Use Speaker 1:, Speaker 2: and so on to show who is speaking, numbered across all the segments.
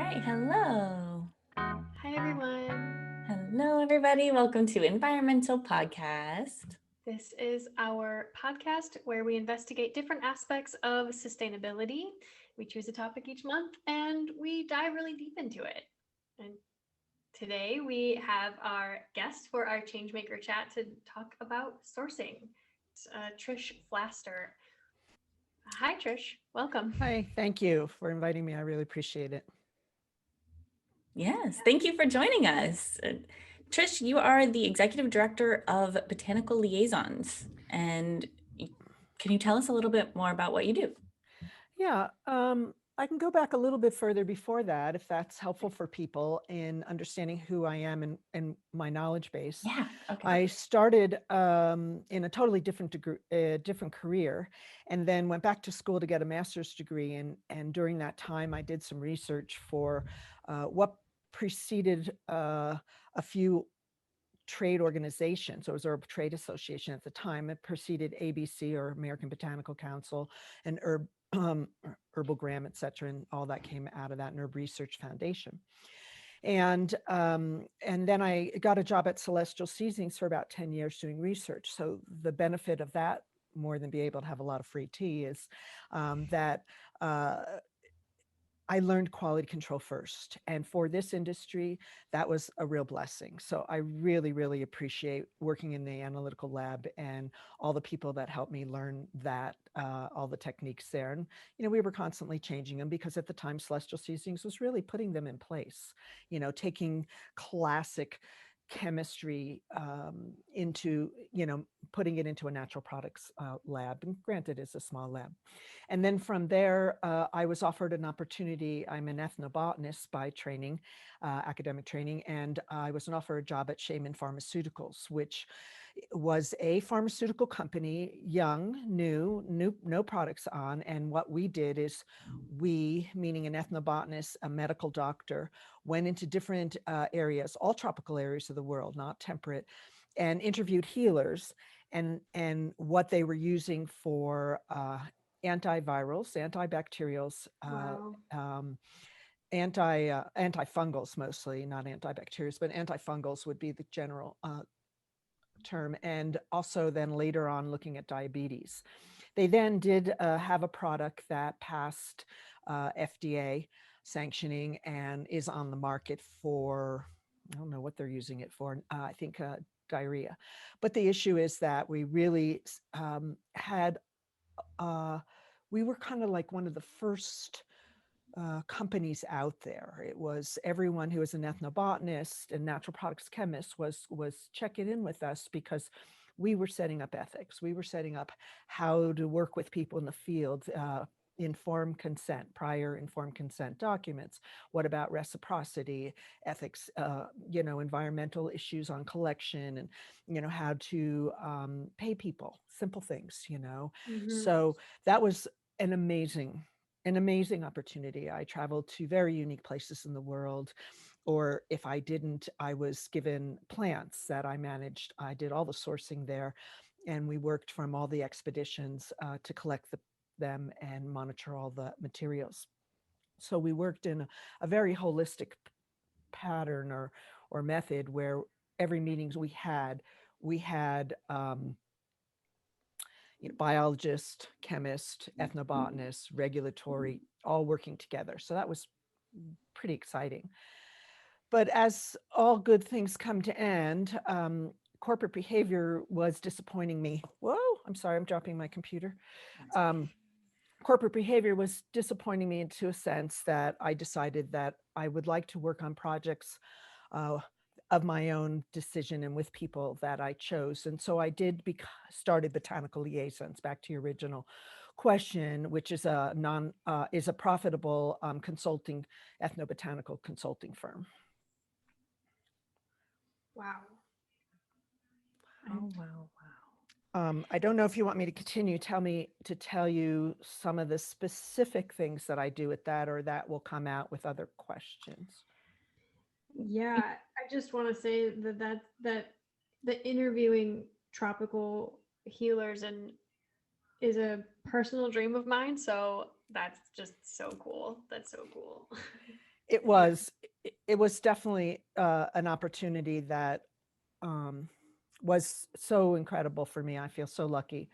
Speaker 1: right, hello.
Speaker 2: Hi, everyone.
Speaker 1: Hello, everybody. Welcome to Environmental Podcast.
Speaker 2: This is our podcast where we investigate different aspects of sustainability. We choose a topic each month and we dive really deep into it. And today we have our guest for our Changemaker chat to talk about sourcing. It's Trish Flaster. Hi, Trish. Welcome.
Speaker 3: Hi, thank you for inviting me. I really appreciate it.
Speaker 1: Yes, thank you for joining us. Trish, you are the Executive Director of Botanical Liaisons. And can you tell us a little bit more about what you do?
Speaker 3: Yeah, I can go back a little bit further before that if that's helpful for people in understanding who I am and my knowledge base.
Speaker 1: Yeah, okay.
Speaker 3: I started in a totally different career, and then went back to school to get a master's degree. And during that time, I did some research for what preceded a few trade organization. So it was a trade association at the time. It preceded ABC, or American Botanical Council, and Herbalgram, et cetera, and all that came out of that, and Herb Research Foundation. And then I got a job at Celestial Seasonings for about 10 years doing research. So the benefit of that, more than be able to have a lot of free tea, is that I learned quality control first. And for this industry, that was a real blessing. So I really, really appreciate working in the analytical lab and all the people that helped me learn that, all the techniques there. And, we were constantly changing them because at the time, Celestial Seasonings was really putting them in place, taking classic chemistry into, putting it into a natural products lab. And granted, it's a small lab. And then from there, I was offered an opportunity. I'm an ethnobotanist by training, academic training, and I was offered a job at Shaman Pharmaceuticals, which was a pharmaceutical company, young, new, no products on. And what we did is we, meaning an ethnobotanist, a medical doctor, went into different areas, all tropical areas of the world, not temperate, and interviewed healers and what they were using for antivirals, antibacterials,
Speaker 2: Wow.
Speaker 3: antifungals mostly, not antibacterials, but antifungals would be the general term, and also then later on looking at diabetes. They then did have a product that passed FDA sanctioning and is on the market for, I don't know what they're using it for, I think diarrhea. But the issue is that we really had we were kind of like one of the first companies out there. It was everyone who was an ethnobotanist and natural products chemist was checking in with us because we were setting up ethics. We were setting up how to work with people in the field. Informed consent, prior informed consent documents. What about reciprocity, ethics, environmental issues on collection, and how to pay people, simple things.
Speaker 2: Mm-hmm.
Speaker 3: So that was an amazing opportunity. I traveled to very unique places in the world, or if I didn't, I was given plants that I managed. I did all the sourcing there, and we worked from all the expeditions to collect them and monitor all the materials. So we worked in a very holistic pattern or method where every meetings we had biologist, chemist, ethnobotanist, regulatory, all working together. So that was pretty exciting. But as all good things come to end, corporate behavior was disappointing me. Whoa, I'm sorry, I'm dropping my computer. Corporate behavior was disappointing me into a sense that I decided that I would like to work on projects uh, of my own decision and with people that I chose. And so I did started Botanical Liaisons, back to your original question, which is a profitable consulting, ethnobotanical consulting firm.
Speaker 2: Wow.
Speaker 1: Oh, wow,
Speaker 3: I don't know if you want me to continue. Tell you some of the specific things that I do with that, or that will come out with other questions.
Speaker 2: Yeah, I just want to say that the interviewing tropical healers and is a personal dream of mine. So that's just so cool. That's so cool.
Speaker 3: It was, it was definitely an opportunity that was so incredible for me. I feel so lucky.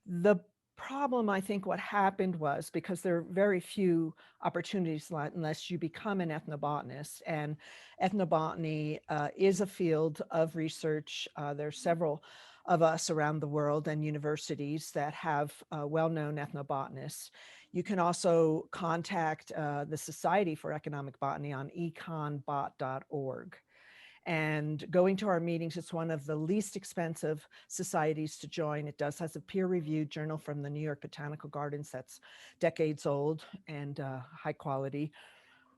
Speaker 3: The problem, I think what happened was, because there are very few opportunities unless you become an ethnobotanist, and ethnobotany is a field of research. There's several of us around the world and universities that have well-known ethnobotanists. You can also contact the Society for Economic Botany on econbot.org. And going to our meetings, it's one of the least expensive societies to join. It does has a peer-reviewed journal from the New York Botanical Gardens that's decades old and high quality.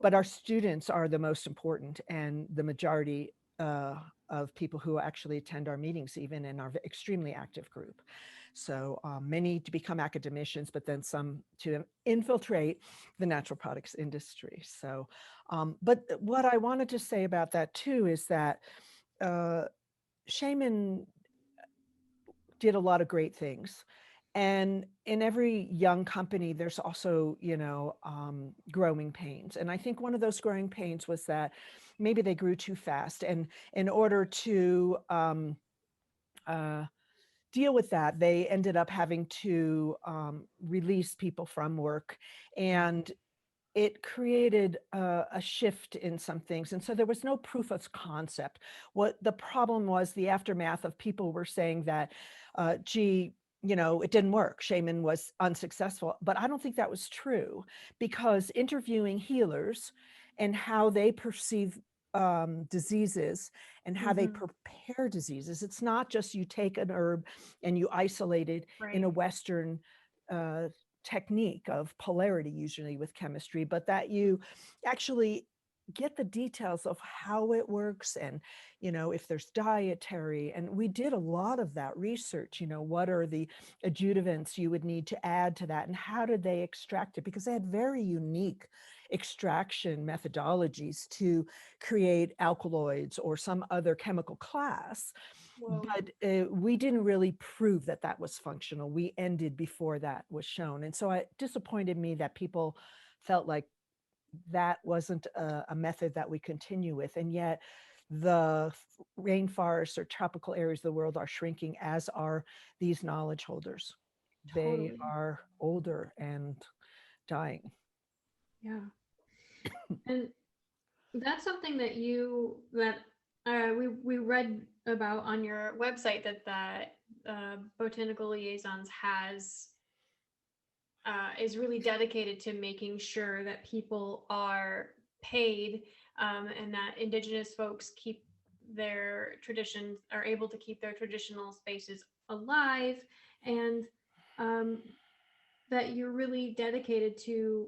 Speaker 3: But our students are the most important, and the majority of people who actually attend our meetings, even in our extremely active group. So many to become academicians, but then some to infiltrate the natural products industry. So, but what I wanted to say about that too is that Shaman did a lot of great things. And in every young company, there's also, growing pains. And I think one of those growing pains was that maybe they grew too fast. And in order to deal with that, they ended up having to release people from work. And it created a shift in some things. And so there was no proof of concept. What the problem was, the aftermath of people were saying that, gee, it didn't work. Shaman was unsuccessful. But I don't think that was true, because interviewing healers and how they perceive diseases and how they prepare diseases, it's not just you take an herb and you isolate it in a Western technique of polarity, usually with chemistry, but that you actually get the details of how it works, and if there's dietary. And we did a lot of that research. What are the adjuvants you would need to add to that, and how did they extract it, because they had very unique extraction methodologies to create alkaloids or some other chemical class. But we didn't really prove that that was functional. We ended before that was shown. And so it disappointed me that people felt like that wasn't a method that we continue with. And yet the rainforests or tropical areas of the world are shrinking, as are these knowledge holders. They are older and dying.
Speaker 2: Yeah. And that's something that we read about on your website, that Botanical Liaisons is really dedicated to making sure that people are paid, and that Indigenous folks are able to keep their traditional spaces alive, and that you're really dedicated to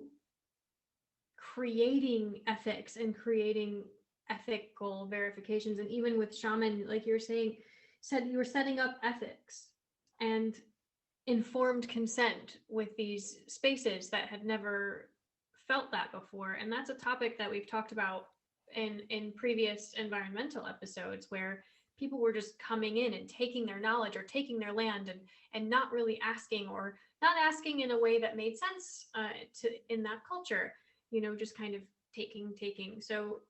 Speaker 2: creating ethics and creating ethical verifications. And even with shaman, like you're saying, said you were setting up ethics and informed consent with these spaces that had never felt that before. And that's a topic that we've talked about in previous environmental episodes, where people were just coming in and taking their knowledge or taking their land, and not really asking, or not asking in a way that made sense in that culture, just kind of taking. So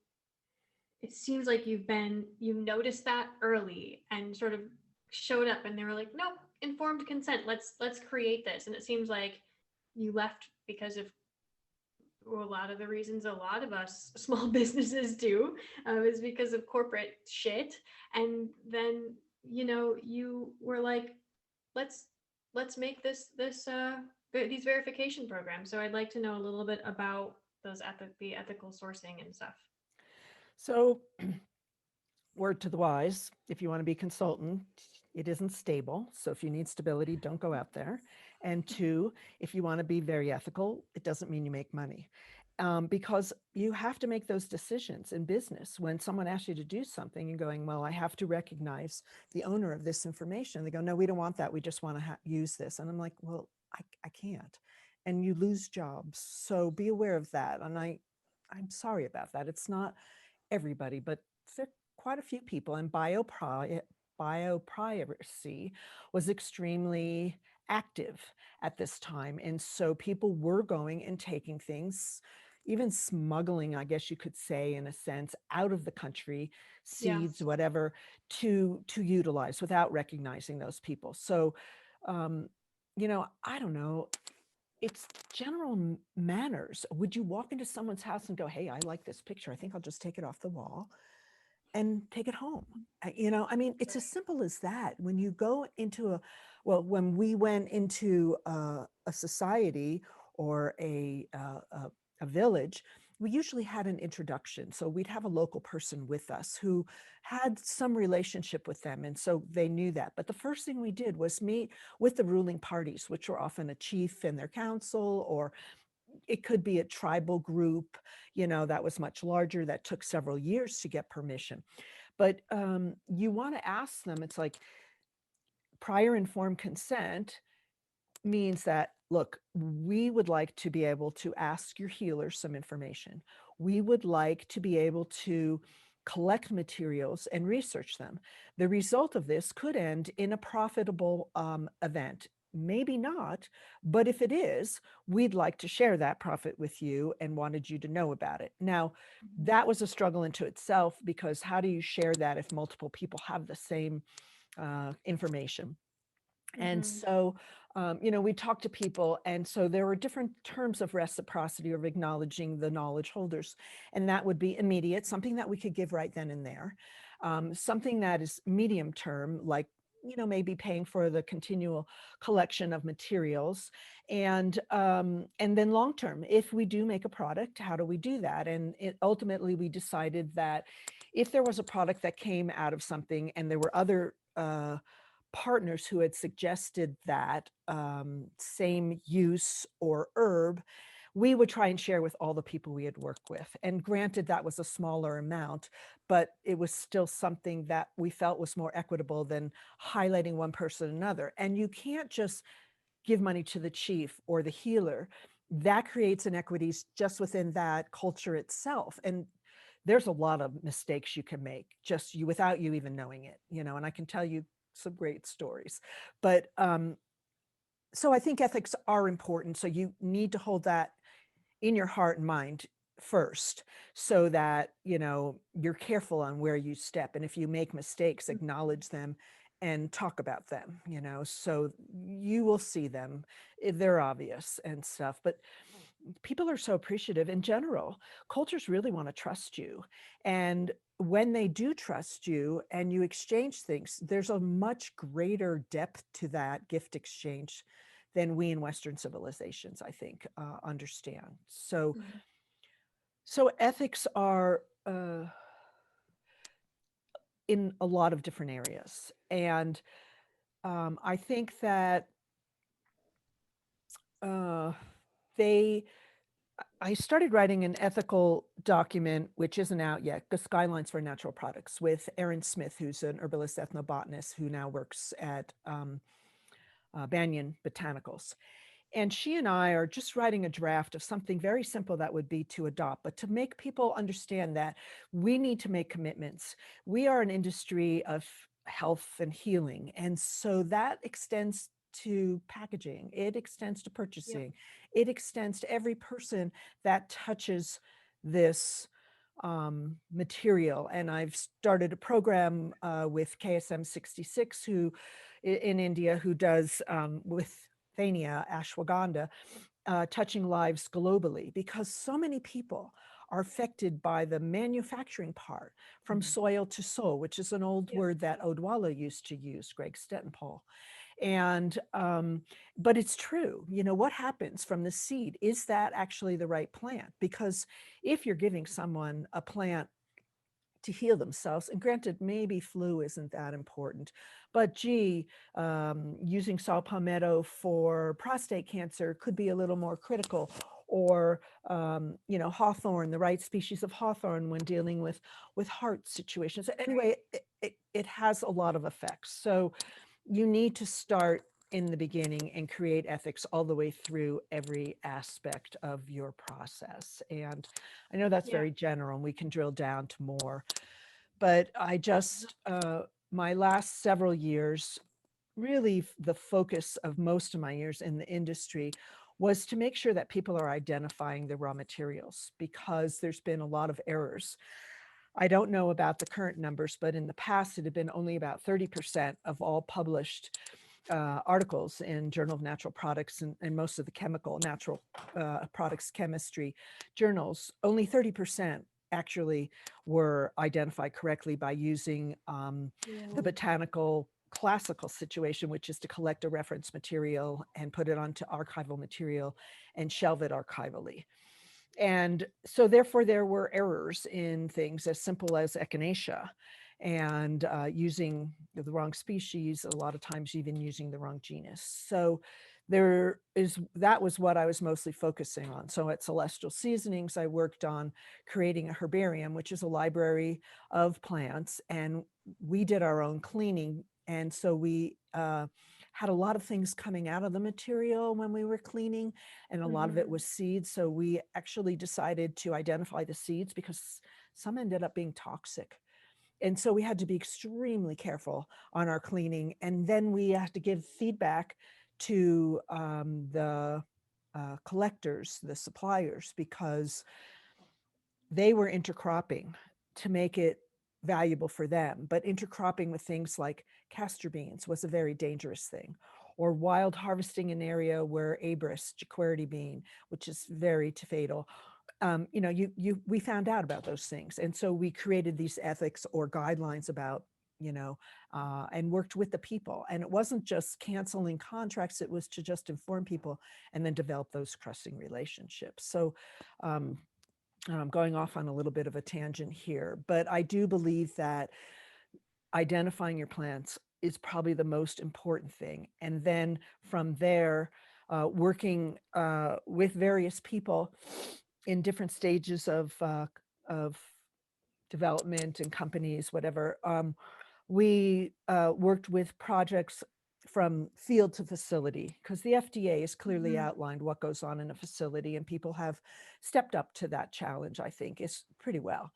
Speaker 2: it seems like you've noticed that early and sort of showed up, and they were like, nope, informed consent, let's create this. And it seems like you left because of a lot of the reasons a lot of us small businesses do, is because of corporate shit. And then you were like, let's make these verification programs. So I'd like to know a little bit about the ethical sourcing and stuff.
Speaker 3: So word to the wise, if you want to be a consultant, it isn't stable. So if you need stability, don't go out there. And two, if you want to be very ethical, it doesn't mean you make money. Because you have to make those decisions in business. When someone asks you to do something, you're going, well, I have to recognize the owner of this information. They go, no, we don't want that. We just want to use this. And I'm like, well, I can't. And you lose jobs. So be aware of that. And I'm sorry about that. It's not everybody, but there are quite a few people. And bioprivacy was extremely active at this time. And so people were going and taking things, even smuggling, I guess you could say, in a sense, out of the country,
Speaker 2: Yeah.
Speaker 3: seeds, whatever, to utilize without recognizing those people. So, I don't know. It's general manners. Would you walk into someone's house and go, "Hey, I like this picture. I think I'll just take it off the wall and take it home"? I mean, it's as simple as that. When you go into when we went into a society or a village, we usually had an introduction. So we'd have a local person with us who had some relationship with them. And so they knew that. But the first thing we did was meet with the ruling parties, which were often a chief and their council, or it could be a tribal group, that was much larger, that took several years to get permission. But you want to ask them, it's like prior informed consent means that, look, we would like to be able to ask your healer some information. We would like to be able to collect materials and research them. The result of this could end in a profitable event. Maybe not, but if it is, we'd like to share that profit with you and wanted you to know about it. Now, that was a struggle into itself, because how do you share that if multiple people have the same information? And so, we talked to people, and so there were different terms of reciprocity, of acknowledging the knowledge holders. And that would be immediate, something that we could give right then and there. Something that is medium term, like, maybe paying for the continual collection of materials. And then long term, if we do make a product, how do we do that? And ultimately, we decided that if there was a product that came out of something and there were other partners who had suggested that same use or herb, we would try and share with all the people we had worked with. And granted, that was a smaller amount, but it was still something that we felt was more equitable than highlighting one person or another. And you can't just give money to the chief or the healer. That creates inequities just within that culture itself. And there's a lot of mistakes you can make just without you even knowing it, and I can tell you some great stories. But so I think ethics are important. So you need to hold that in your heart and mind first, so that you're careful on where you step. And if you make mistakes, acknowledge them and talk about them, so you will see them. They're obvious and stuff. But people are so appreciative in general. Cultures really want to trust you. And when they do trust you and you exchange things, there's a much greater depth to that gift exchange than we in Western civilizations, I think, understand. So, so ethics are in a lot of different areas. And I think that I started writing an ethical document, which isn't out yet, the Skylines for Natural Products, with Erin Smith, who's an herbalist ethnobotanist who now works at Banyan Botanicals. And she and I are just writing a draft of something very simple that would be to adopt, but to make people understand that we need to make commitments. We are an industry of health and healing. And so that extends to packaging, it extends to purchasing, it extends to every person that touches this material. And I've started a program with KSM 66, who in India, who does with Thania ashwagandha, touching lives globally, because so many people are affected by the manufacturing part, from soil to soul, which is an old word that Odwalla used to use, Greg Stettenpaul. And but it's true. What happens from the seed? Is that actually the right plant? Because if you're giving someone a plant to heal themselves, and granted, maybe flu isn't that important, but gee, using saw palmetto for prostate cancer could be a little more critical. Or hawthorn, the right species of hawthorn when dealing with heart situations. Anyway, it has a lot of effects. So you need to start in the beginning and create ethics all the way through every aspect of your process. And I know that's very general, and we can drill down to more. But I just, my last several years, really the focus of most of my years in the industry was to make sure that people are identifying the raw materials, because there's been a lot of errors. I don't know about the current numbers, but in the past, it had been only about 30% of all published articles in Journal of Natural Products and most of the chemical natural products chemistry journals. Only 30% actually were identified correctly by using the botanical classical situation, which is to collect a reference material and put it onto archival material and shelve it archivally. And so therefore there were errors in things as simple as echinacea, and using the wrong species, a lot of times even using the wrong genus. So that was what I was mostly focusing on. So at Celestial Seasonings, I worked on creating a herbarium, which is a library of plants, and we did our own cleaning. And so we had a lot of things coming out of the material when we were cleaning, and a lot of it was seeds. So we actually decided to identify the seeds because some ended up being toxic. And so we had to be extremely careful on our cleaning. And then we had to give feedback to the collectors, the suppliers, because they were intercropping to make it valuable for them. But intercropping with things like castor beans was a very dangerous thing, or wild harvesting an area where abris, jaquarity bean, which is very fatal. We found out about those things. And so we created these ethics or guidelines about, and worked with the people. And it wasn't just canceling contracts, it was to just inform people and then develop those trusting relationships. So I'm going off on a little bit of a tangent here, but I do believe that identifying your plants is probably the most important thing. And then from there, working with various people in different stages of development and companies, whatever. We worked with projects from field to facility, because the FDA has clearly outlined what goes on in a facility, and people have stepped up to that challenge, I think, is pretty well.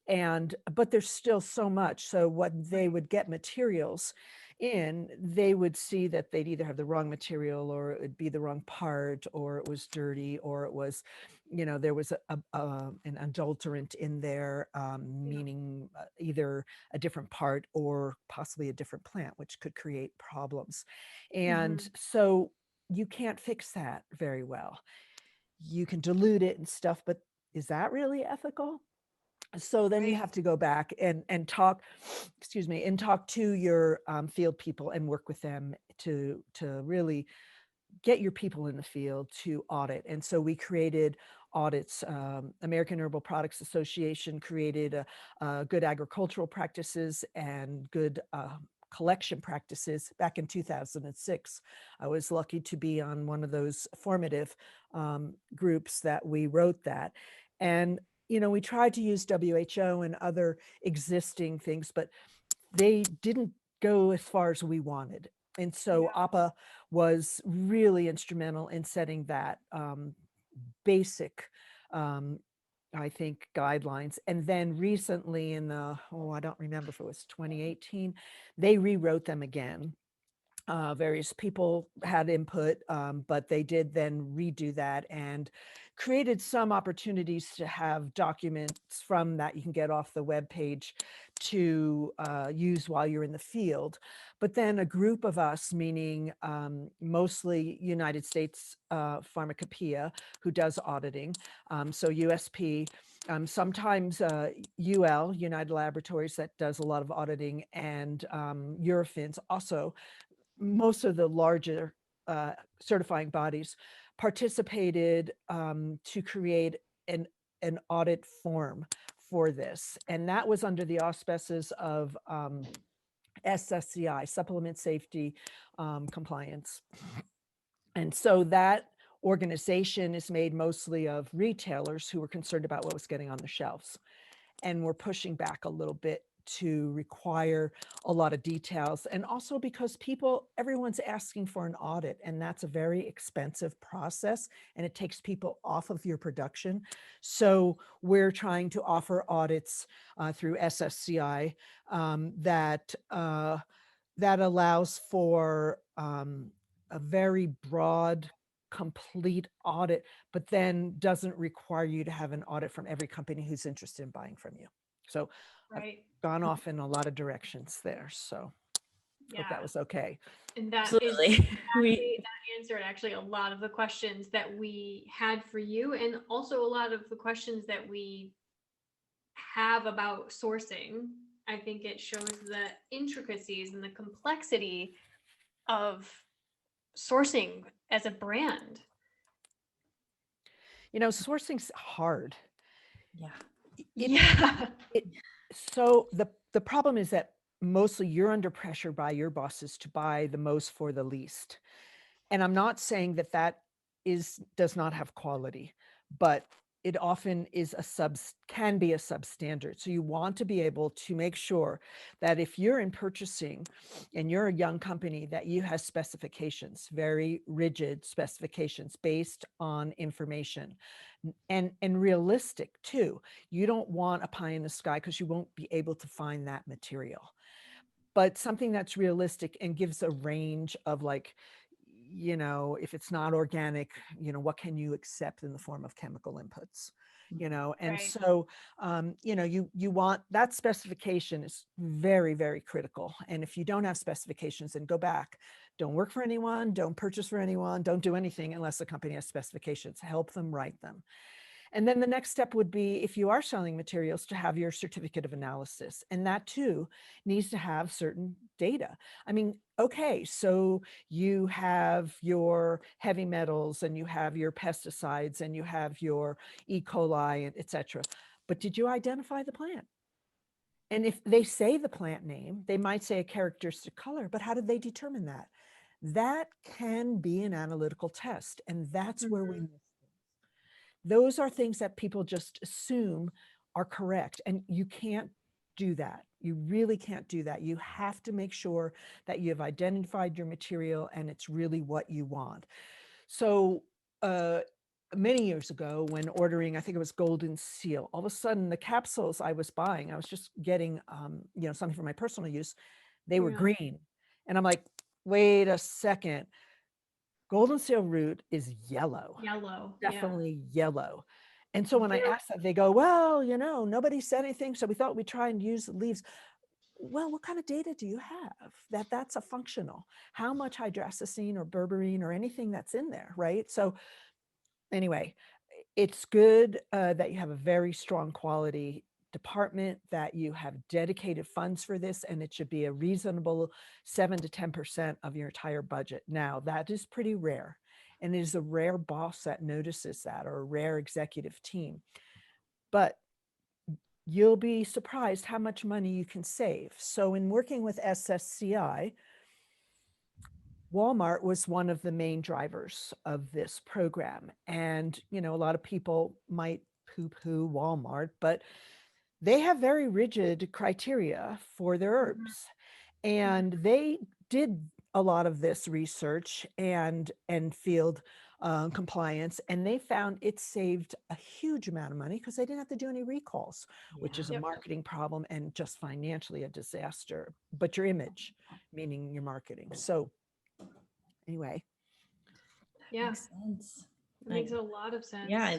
Speaker 3: But there's still so much. So when they would get materials in, they would see that they'd either have the wrong material, or it would be the wrong part, or it was dirty, or it was, there was an adulterant in there, meaning either a different part or possibly a different plant, which could create problems. And so you can't fix that very well. You can dilute it and stuff, but is that really ethical? So then you have to go back and talk, and talk to your field people and work with them to really get your people in the field to audit. And so we created audits. American Herbal Products Association created good agricultural practices and good collection practices back in 2006. I was lucky to be on one of those formative groups that we wrote that. And we tried to use WHO and other existing things, but they didn't go as far as we wanted. And so APA was really instrumental in setting that basic, I think, guidelines. And then recently in I don't remember if it was 2018, they rewrote them again. Various people had input, but they did then redo that and created some opportunities to have documents from that you can get off the webpage to use while you're in the field. But then a group of us, meaning mostly United States Pharmacopoeia, who does auditing, so USP, sometimes UL, United Laboratories, that does a lot of auditing, and Eurofins also. Most of the larger certifying bodies participated to create an audit form for this. And that was under the auspices of SSCI, Supplement Safety Compliance. And so that organization is made mostly of retailers who were concerned about what was getting on the shelves. And we're pushing back a little bit to require a lot of details. And also because everyone's asking for an audit, and that's a very expensive process, and it takes people off of your production. So we're trying to offer audits through SSCI that allows for a very broad complete audit, but then doesn't require you to have an audit from every company who's interested in buying from you. So I've
Speaker 2: Right.
Speaker 3: gone off in a lot of directions there. So hope
Speaker 2: Yeah.
Speaker 3: that was okay.
Speaker 2: And that is
Speaker 1: Absolutely.
Speaker 2: that answered actually a lot of the questions that we had for you, and also a lot of the questions that we have about sourcing. I think it shows the intricacies and the complexity of sourcing as a brand.
Speaker 3: You know, sourcing's hard.
Speaker 1: Yeah.
Speaker 2: Yeah.
Speaker 3: So the problem is that mostly you're under pressure by your bosses to buy the most for the least. And I'm not saying that does not have quality, but it often is can be a substandard. So you want to be able to make sure that if you're in purchasing and you're a young company, that you have specifications, very rigid specifications based on information, and realistic too. You don't want a pie in the sky because you won't be able to find that material, but something that's realistic and gives a range of, like, you know, if it's not organic, you know, what can you accept in the form of chemical inputs, you know? And
Speaker 2: Right.
Speaker 3: so, you know, you want that specification is very, very critical. And if you don't have specifications, then go back. Don't work for anyone, don't purchase for anyone, don't do anything unless the company has specifications. Help them write them. And then the next step would be, if you are selling materials, to have your certificate of analysis. And that too needs to have certain data. I mean, okay, so you have your heavy metals and you have your pesticides and you have your E. coli, et cetera. But did you identify the plant? And if they say the plant name, they might say a characteristic color, but how did they determine that? That can be an analytical test. And that's where we miss things. Those are things that people just assume are correct. And you can't do that. You really can't do that. You have to make sure that you have identified your material and it's really what you want. So many years ago, when ordering, I think it was Golden Seal, all of a sudden the capsules I was buying, I was just getting you know, something for my personal use, they were
Speaker 2: Yeah.
Speaker 3: green. And I'm like, wait a second. Golden Seal root is yellow.
Speaker 2: Yellow.
Speaker 3: Definitely yellow. And so when I
Speaker 2: Very-
Speaker 3: asked that, they go, well, you know, nobody said anything, so we thought we'd try and use the leaves. Well, what kind of data do you have that that's a functional? How much hydrascine or berberine or anything that's in there, right? So anyway, it's good that you have a very strong quality department, that you have dedicated funds for this, and it should be a reasonable 7 to 10% of your entire budget. Now, that is pretty rare. And it is a rare boss that notices that, or a rare executive team. But you'll be surprised how much money you can save. So in working with SSCI, Walmart was one of the main drivers of this program. And, you know, a lot of people might poo-poo Walmart, but they have very rigid criteria for their herbs. And they did a lot of this research and field compliance, and they found it saved a huge amount of money because they didn't have to do any recalls, which is a
Speaker 2: Yep.
Speaker 3: marketing problem and just financially a disaster. But your image, meaning your marketing. So anyway,
Speaker 2: Yeah.
Speaker 1: Makes sense.
Speaker 2: It makes a lot of sense.
Speaker 1: Yeah,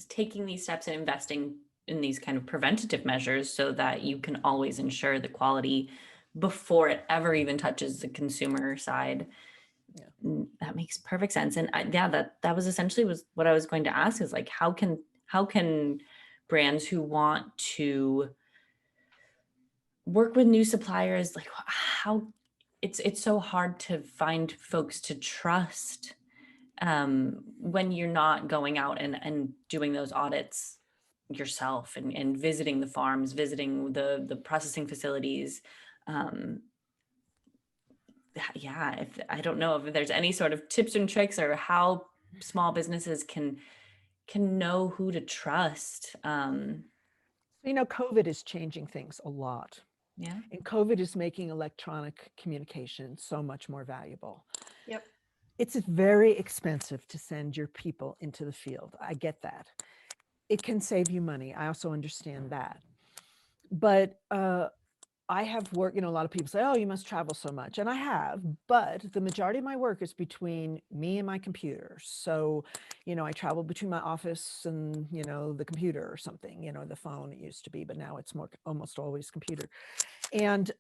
Speaker 1: taking these steps and investing in these kind of preventative measures so that you can always ensure the quality before it ever even touches the consumer side.
Speaker 3: Yeah.
Speaker 1: That makes perfect sense. And yeah, that was essentially was what I was going to ask, is like, how can brands who want to work with new suppliers, like, how it's so hard to find folks to trust when you're not going out and doing those audits yourself, and visiting the farms, visiting the processing facilities. Yeah, if I don't know if there's any sort of tips and tricks, or how small businesses can know who to trust.
Speaker 3: you know, COVID is changing things a lot.
Speaker 1: Yeah.
Speaker 3: And COVID is making electronic communication so much more valuable.
Speaker 2: Yep.
Speaker 3: It's very expensive to send your people into the field. I get that. It can save you money. I also understand that. But I have worked, a lot of people say, oh, you must travel so much. And I have, but the majority of my work is between me and my computer. So, I travel between my office and, the computer or something, the phone it used to be, but now it's more almost always computer. And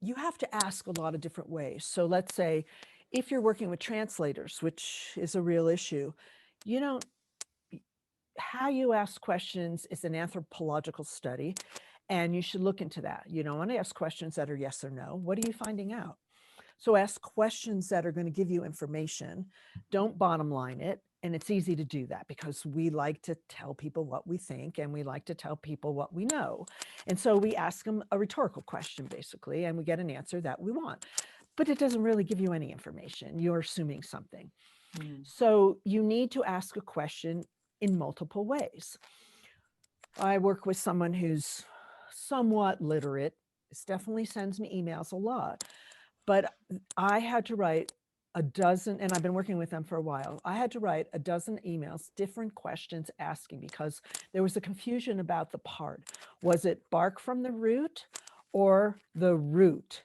Speaker 3: you have to ask a lot of different ways. So let's say if you're working with translators, which is a real issue, you don't, how you ask questions is an anthropological study, and you should look into that. You don't want to ask questions that are yes or no. What are you finding out? So ask questions that are going to give you information. Don't bottom line it. And it's easy to do that because we like to tell people what we think and we like to tell people what we know. And so we ask them a rhetorical question, basically, and we get an answer that we want. But it doesn't really give you any information. You're assuming something. So you need to ask a question in multiple ways. I work with someone who's somewhat literate. This definitely sends me emails a lot. But I had to write a dozen, and I've been working with them for a while. I had to write a dozen emails, different questions asking, because there was a confusion about the part. Was it bark from the root or the root?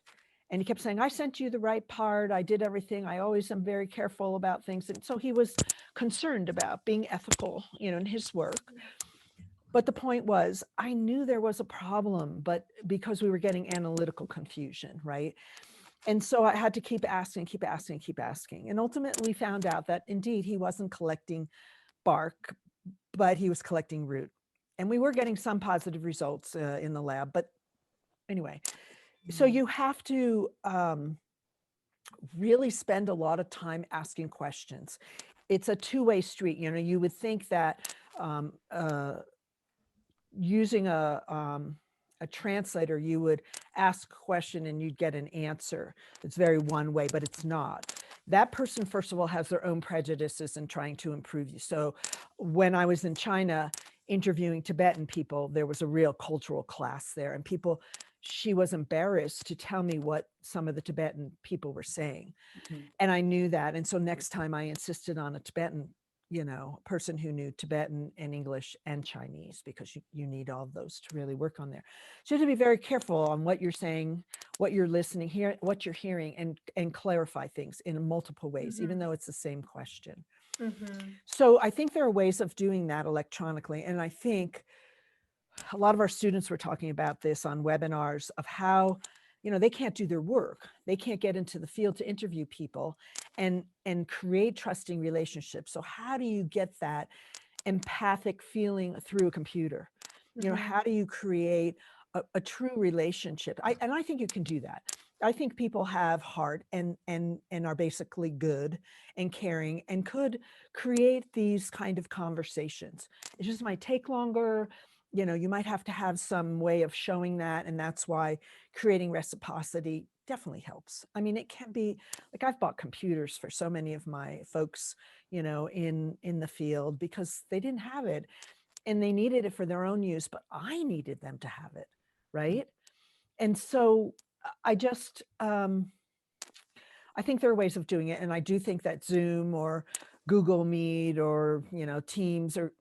Speaker 3: And he kept saying, I sent you the right part. I did everything. I always am very careful about things. And so he was concerned about being ethical, in his work. But the point was, I knew there was a problem, but because we were getting analytical confusion, right? And so I had to keep asking, and ultimately found out that indeed he wasn't collecting bark, but he was collecting root. And we were getting some positive results in the lab. But anyway, so you have to really spend a lot of time asking questions. It's a two-way street. You would think that using a translator, you would ask a question and you'd get an answer. It's very one way, but it's not. That person, first of all, has their own prejudices in trying to improve you. So when I was in China interviewing Tibetan people, there was a real cultural class there, and she was embarrassed to tell me what some of the Tibetan people were saying. And I knew that. And so next time I insisted on a Tibetan person who knew Tibetan and English and Chinese, because you need all of those to really work on there. So you have to be very careful on what you're saying, what you're listening, what you're hearing, and clarify things in multiple ways, even though it's the same question. So I think there are ways of doing that electronically. And I think a lot of our students were talking about this on webinars of how they can't do their work. They can't get into the field to interview people and create trusting relationships. So how do you get that empathic feeling through a computer? How do you create a true relationship? And I think you can do that. I think people have heart and are basically good and caring and could create these kind of conversations. It just might take longer. You might have to have some way of showing that. And that's why creating reciprocity definitely helps. I mean, it can be like, I've bought computers for so many of my folks, in the field, because they didn't have it and they needed it for their own use, but I needed them to have it. Right. And so I just, I think there are ways of doing it. And I do think that Zoom or Google Meet or, Teams or,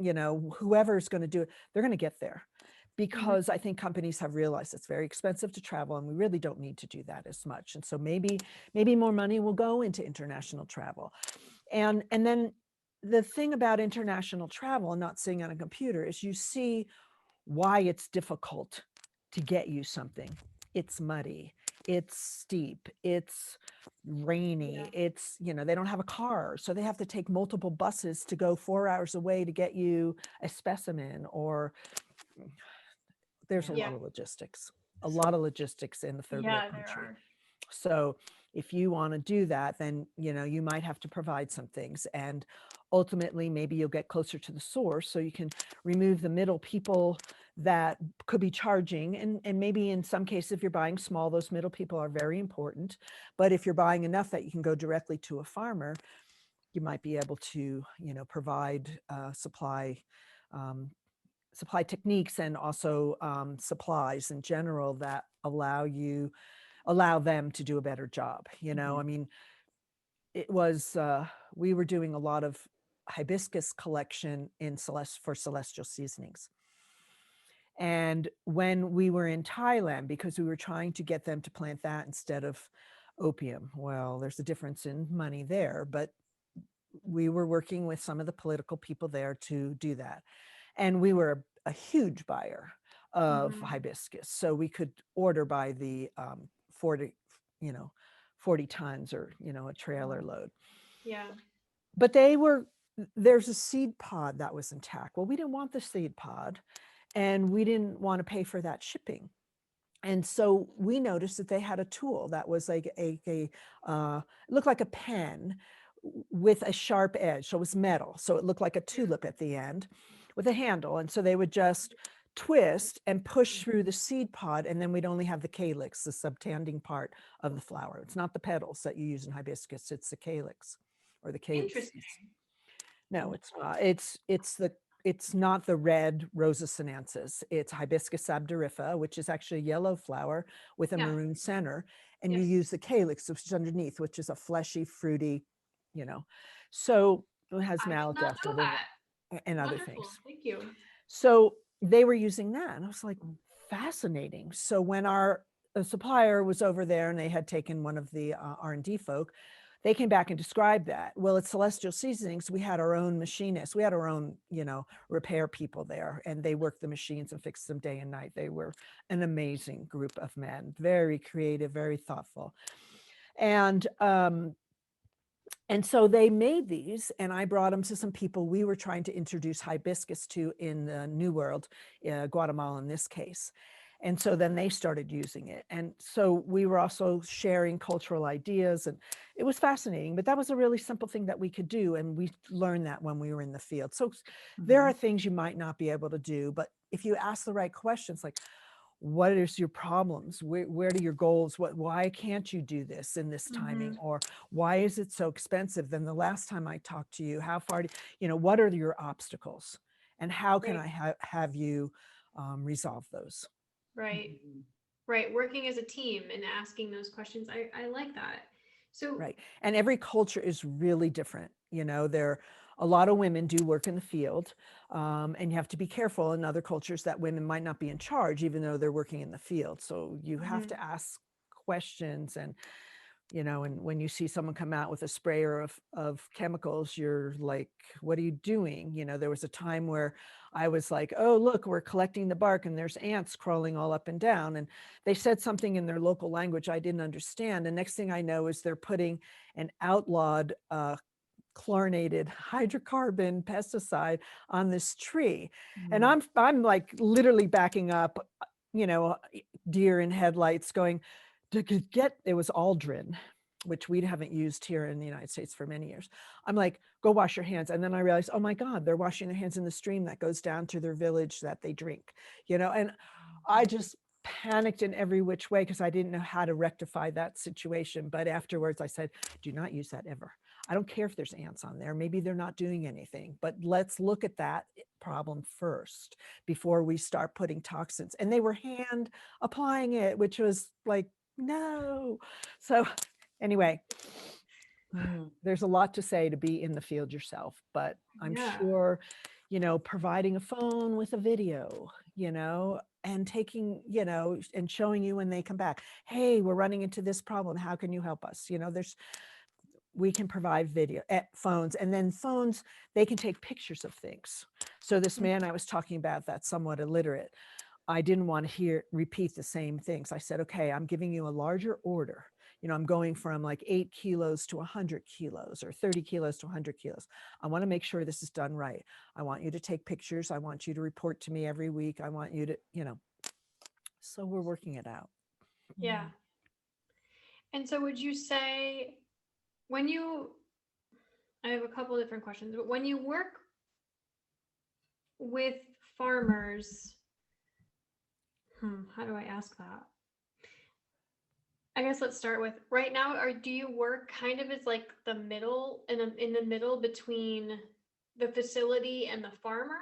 Speaker 3: whoever's going to do it, they're going to get there, because I think companies have realized it's very expensive to travel and we really don't need to do that as much. And so maybe more money will go into international travel. And then the thing about international travel and not sitting on a computer is you see why it's difficult to get you something. It's muddy, it's steep, it's rainy, it's, they don't have a car, so they have to take multiple buses to go 4 hours away to get you a specimen, or there's a lot of logistics, in the third world country. So if you want to do that, then, you might have to provide some things, and ultimately maybe you'll get closer to the source so you can remove the middle people that could be charging. And maybe in some cases, if you're buying small, those middle people are very important. But if you're buying enough that you can go directly to a farmer, you might be able to, provide supply techniques, and also supplies in general that allow them to do a better job. I mean, it was, we were doing a lot of hibiscus collection for celestial seasonings. And when we were in Thailand, because we were trying to get them to plant that instead of opium, well, there's a difference in money there, but we were working with some of the political people there to do that. And we were a huge buyer of hibiscus. So we could order by the 40, 40 tons or, a trailer load.
Speaker 2: Yeah.
Speaker 3: But there's a seed pod that was intact. Well, we didn't want the seed pod and we didn't want to pay for that shipping. And so we noticed that they had a tool that was like it looked like a pen with a sharp edge. So it was metal. So it looked like a tulip at the end with a handle. And so they would just twist and push through the seed pod, and then we'd only have the calyx, the subtanding part of the flower. It's not the petals that you use in hibiscus, it's the calyx or the calyx.
Speaker 2: Interesting.
Speaker 3: No, it's not. It's not the red Rosa sinensis. It's Hibiscus sabdorifa, which is actually a yellow flower with a
Speaker 2: Yeah.
Speaker 3: maroon center. And you
Speaker 2: Yes.
Speaker 3: use the calyx, which is underneath, which is a fleshy, fruity, So it has
Speaker 2: I did
Speaker 3: malic
Speaker 2: not
Speaker 3: acid
Speaker 2: know that.
Speaker 3: and other
Speaker 2: Wonderful.
Speaker 3: things.
Speaker 2: Thank you.
Speaker 3: So they were using that. And I was like, fascinating. So when our supplier was over there and they had taken one of the R&D folk, they came back and described that. Well, at Celestial Seasonings, we had our own machinists. We had our own, repair people there, and they worked the machines and fixed them day and night. They were an amazing group of men, very creative, very thoughtful. And so they made these, and I brought them to some people we were trying to introduce hibiscus to in the New World, Guatemala in this case. And so then they started using it. And so we were also sharing cultural ideas, and it was fascinating. But that was a really simple thing that we could do. And we learned that when we were in the field. So there are things you might not be able to do. But if you ask the right questions, like, what is your problems? Where are your goals? Why can't you do this in this timing? Or why is it so expensive? Then the last time I talked to you, how far, what are your obstacles? And how can I have you resolve those?
Speaker 2: Right. Right. Working as a team and asking those questions. I like that. So
Speaker 3: Right. And every culture is really different. A lot of women do work in the field, and you have to be careful in other cultures that women might not be in charge, even though they're working in the field. So you have to ask questions, and when you see someone come out with a sprayer of chemicals, you're like, what are you doing? There was a time where I was like, oh, look, we're collecting the bark and there's ants crawling all up and down. And they said something in their local language I didn't understand. And next thing I know is they're putting an outlawed chlorinated hydrocarbon pesticide on this tree. And I'm like literally backing up, deer in headlights going, it was aldrin, which we haven't used here in the United States for many years. I'm like, go wash your hands. And then I realized, oh my God, they're washing their hands in the stream that goes down to their village that they drink, and I just panicked in every which way because I didn't know how to rectify that situation. But afterwards I said, do not use that ever. I don't care if there's ants on there. Maybe they're not doing anything, but let's look at that problem first before we start putting toxins. And they were hand applying it, which was like, no. So anyway, there's a lot to say to be in the field yourself, but I'm sure, providing a phone with a video, and taking, and showing you when they come back, hey, we're running into this problem. How can you help us? We can provide video phones, and then phones, they can take pictures of things. So this man I was talking about that's somewhat illiterate, I didn't want to repeat the same things. I said, okay, I'm giving you a larger order. I'm going from like 8 kilos to 100 kilos or 30 kilos to 100 kilos. I want to make sure this is done right. I want you to take pictures. I want you to report to me every week. I want you to, so we're working it out.
Speaker 2: yeah. And so would you say I have a couple different questions, but when you work with farmers, how do I ask that? I guess let's start with right now. Do you work kind of as like the middle in the middle between the facility and the farmer?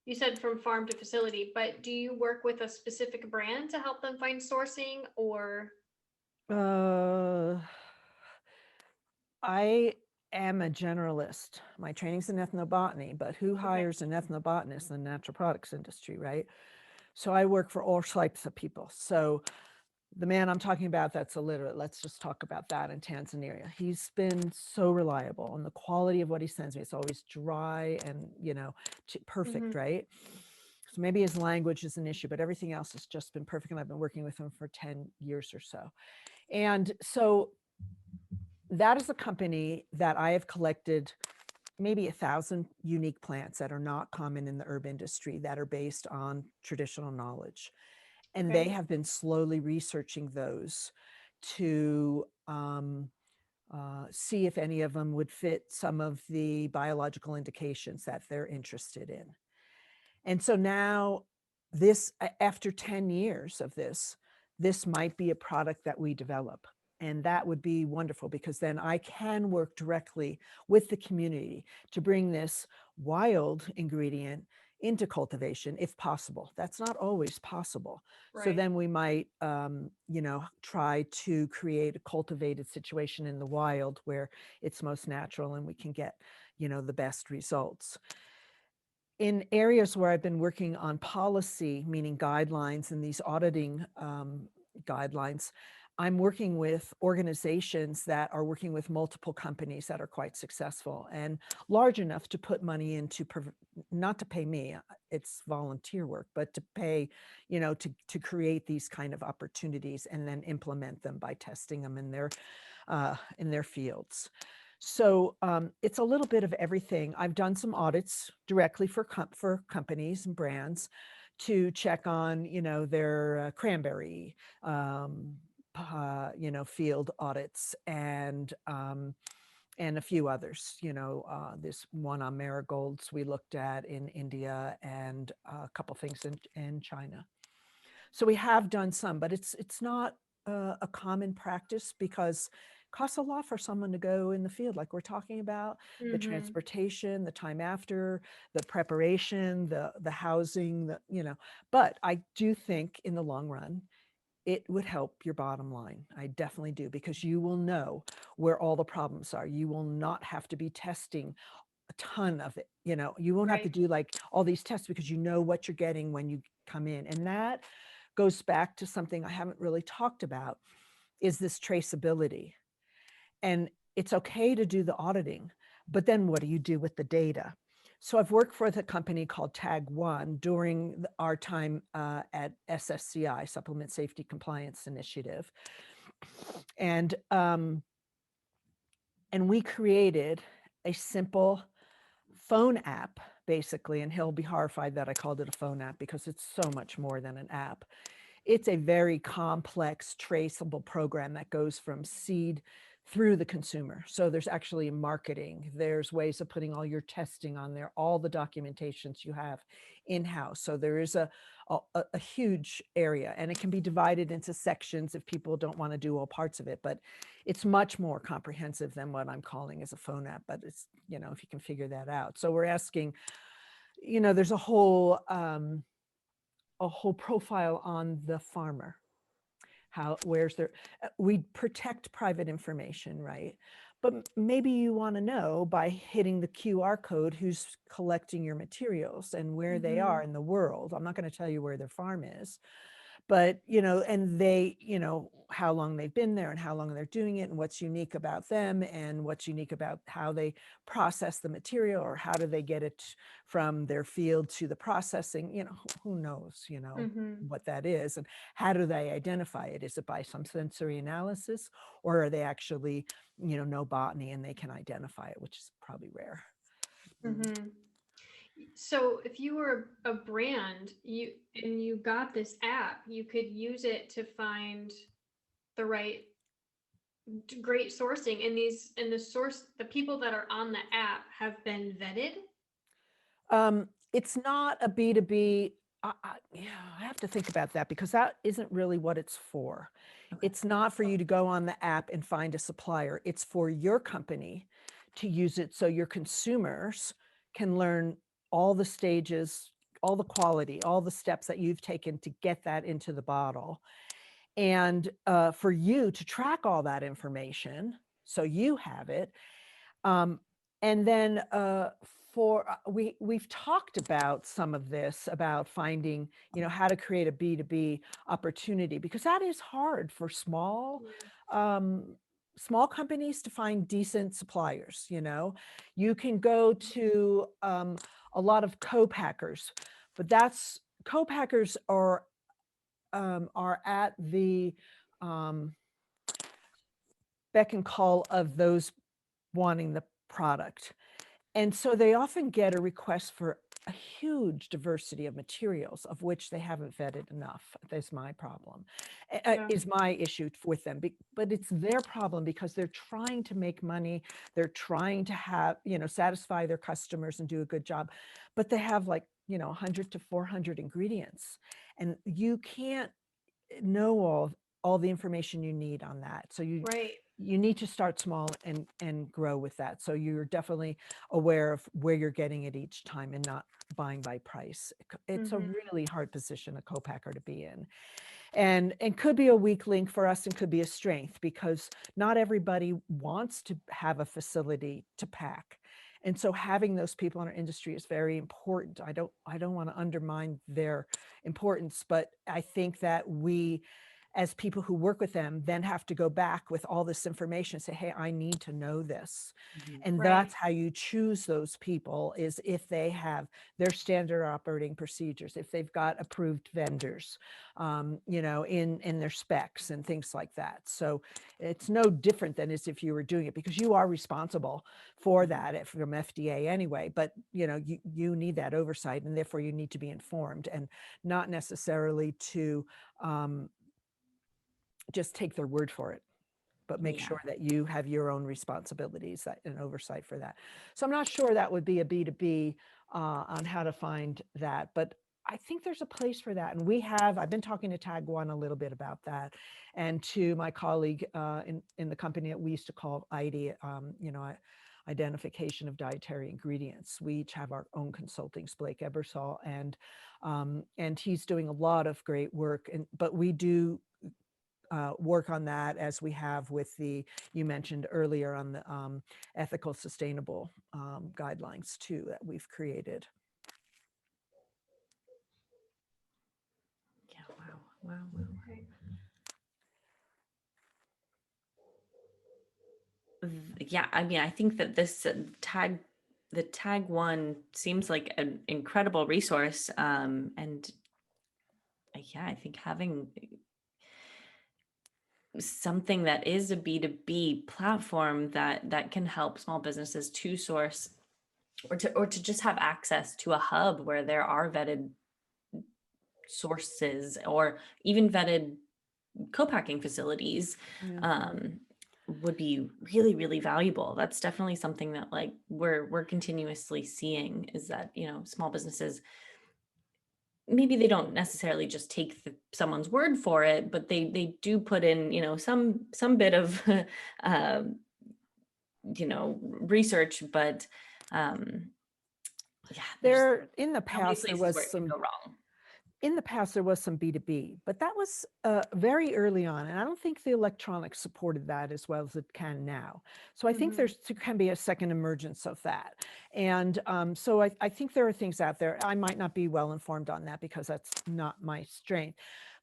Speaker 2: You said from farm to facility, but do you work with a specific brand to help them find sourcing, or?
Speaker 3: I am a generalist. My training's in ethnobotany, but who hires an ethnobotanist in the natural products industry, right? So I work for all types of people. So the man I'm talking about that's illiterate, let's just talk about that in Tanzania. He's been so reliable, and the quality of what he sends me, it's always dry and, perfect, right? So maybe his language is an issue, but everything else has just been perfect. And I've been working with him for 10 years or so. And so that is a company that I have collected maybe 1,000 unique plants that are not common in the herb industry, that are based on traditional knowledge. And they have been slowly researching those to see if any of them would fit some of the biological indications that they're interested in. And so now after 10 years of this might be a product that we develop. And that would be wonderful, because then I can work directly with the community to bring this wild ingredient into cultivation if possible. That's not always possible. So then we might, try to create a cultivated situation in the wild where it's most natural and we can get, the best results. In areas where I've been working on policy, meaning guidelines and these auditing guidelines, I'm working with organizations that are working with multiple companies that are quite successful and large enough to put money into, not to pay me, it's volunteer work, but to pay, to create these kind of opportunities and then implement them by testing them in their fields. So it's a little bit of everything. I've done some audits directly for companies and brands to check on, their cranberry, field audits, and a few others. This one on marigolds we looked at in India, and a couple things in China. So we have done some, but it's not a common practice, because it costs a lot for someone to go in the field, like we're talking about, the transportation, the time after, the preparation, the housing, But I do think in the long run, it would help your bottom line. I definitely do, because you will know where all the problems are. You will not have to be testing a ton of it. You won't have to do like all these tests, because you know what you're getting when you come in. And that goes back to something I haven't really talked about, is this traceability. And it's okay to do the auditing, but then what do you do with the data? So I've worked for the company called Tag One during our time at SSCI, Supplement Safety Compliance Initiative. And we created a simple phone app, basically, and he'll be horrified that I called it a phone app, because it's so much more than an app. It's a very complex, traceable program that goes from seed through the consumer. So there's actually marketing, there's ways of putting all your testing on there, all the documentations you have in-house. So there is a huge area, and it can be divided into sections if people don't want to do all parts of it, but it's much more comprehensive than what I'm calling as a phone app. But it's, if you can figure that out. So we're asking, there's a whole profile on the farmer. We protect private information, right? But maybe you want to know, by hitting the QR code, who's collecting your materials and where they are in the world. I'm not going to tell you where their farm is, but, and they, how long they've been there and how long they're doing it and what's unique about them and what's unique about how they process the material, or how do they get it from their field to the processing, who knows, what that is, and how do they identify it? Is it by some sensory analysis, or are they actually, know botany and they can identify it, which is probably rare.
Speaker 2: So if you were a brand, you got this app, you could use it to find the great sourcing, and the people that are on the app have been vetted.
Speaker 3: It's not a B2B. Yeah, I have to think about that, because that isn't really what it's for. It's not for you to go on the app and find a supplier. It's for your company to use it so your consumers can learn all the stages, all the quality, all the steps that you've taken to get that into the bottle. And for you to track all that information so you have it. And then we've talked about some of this, about finding, how to create a B2B opportunity, because that is hard for small companies to find decent suppliers. You can go to a lot of co-packers, but co-packers are at the beck and call of those wanting the product. And so they often get a request for a huge diversity of materials, of which they haven't vetted enough. That's my problem, is my issue with them. But it's their problem, because they're trying to make money. They're trying to have, satisfy their customers and do a good job. But they have 100 to 400 ingredients. And you can't know all the information you need on that. So you need to start small and grow with that. So you're definitely aware of where you're getting it each time and not buying by price. It's a really hard position, a co-packer, to be in. And could be a weak link for us, and could be a strength, because not everybody wants to have a facility to pack. And so having those people in our industry is very important. I don't want to undermine their importance, but I think that we, as people who work with them, then have to go back with all this information and say, hey, I need to know this. And that's how you choose those people, is if they have their standard operating procedures, if they've got approved vendors, in their specs and things like that. So it's no different than as if you were doing it, because you are responsible for that from FDA anyway. But you need that oversight, and therefore you need to be informed, and not necessarily to just take their word for it, but make sure that you have your own responsibilities and oversight for that. So I'm not sure that would be a B2B on how to find that, but I think there's a place for that. And I've been talking to Tag One a little bit about that, and to my colleague in the company that we used to call ID, identification of dietary ingredients. We each have our own consultants, Blake Ebersol, and he's doing a lot of great work. But we do work on that, as we have with you mentioned earlier, on the ethical, sustainable guidelines too, that we've created.
Speaker 1: Yeah, wow. Yeah, I mean, I think that this the Tag One seems like an incredible resource. And yeah, I think having something that is a B2B platform that can help small businesses to source, or to just have access to a hub where there are vetted sources, or even vetted co-packing facilities, would be really, really valuable. That's definitely something that we're continuously seeing, is that, small businesses, maybe they don't necessarily just take someone's word for it, but they do put in, some bit of, research, but yeah,
Speaker 3: In the past, there was some
Speaker 1: go wrong.
Speaker 3: In the past, there was some B2B, but that was very early on. And I don't think the electronics supported that as well as it can now. So I think there can be a second emergence of that. And so I think there are things out there. I might not be well informed on that, because that's not my strength.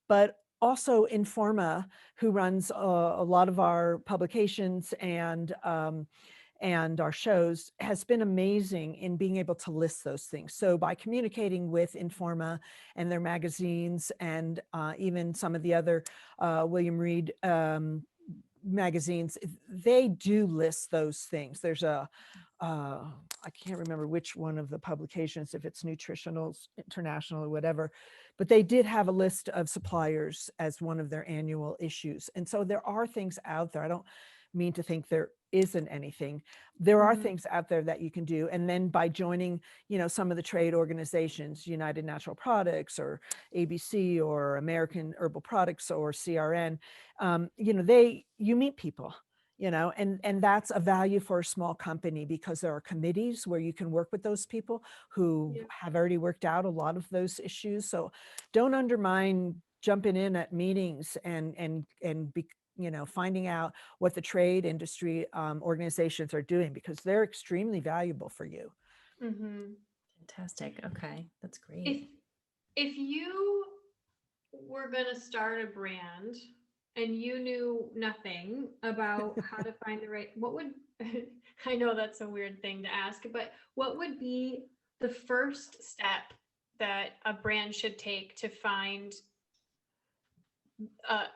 Speaker 3: But also Informa, who runs a lot of our publications and our shows, has been amazing in being able to list those things. So by communicating with Informa and their magazines, and even some of the other William Reed magazines, they do list those things. There's I can't remember which one of the publications, if it's Nutritionals International or whatever, but they did have a list of suppliers as one of their annual issues. And so there are things out there. I don't mean to think there isn't anything. There are things out there that you can do. And then by joining, some of the trade organizations, United Natural Products or ABC or American Herbal Products or CRN, you meet people, and that's a value for a small company, because there are committees where you can work with those people who have already worked out a lot of those issues. So don't undermine jumping in at meetings and finding out what the trade industry organizations are doing, because they're extremely valuable for you.
Speaker 2: Mhm.
Speaker 1: Fantastic. Okay, that's
Speaker 2: If
Speaker 1: great.
Speaker 2: if you were gonna start a brand and you knew nothing about how to find the right, what would I know that's a weird thing to ask, but what would be the first step that a brand should take to find uh,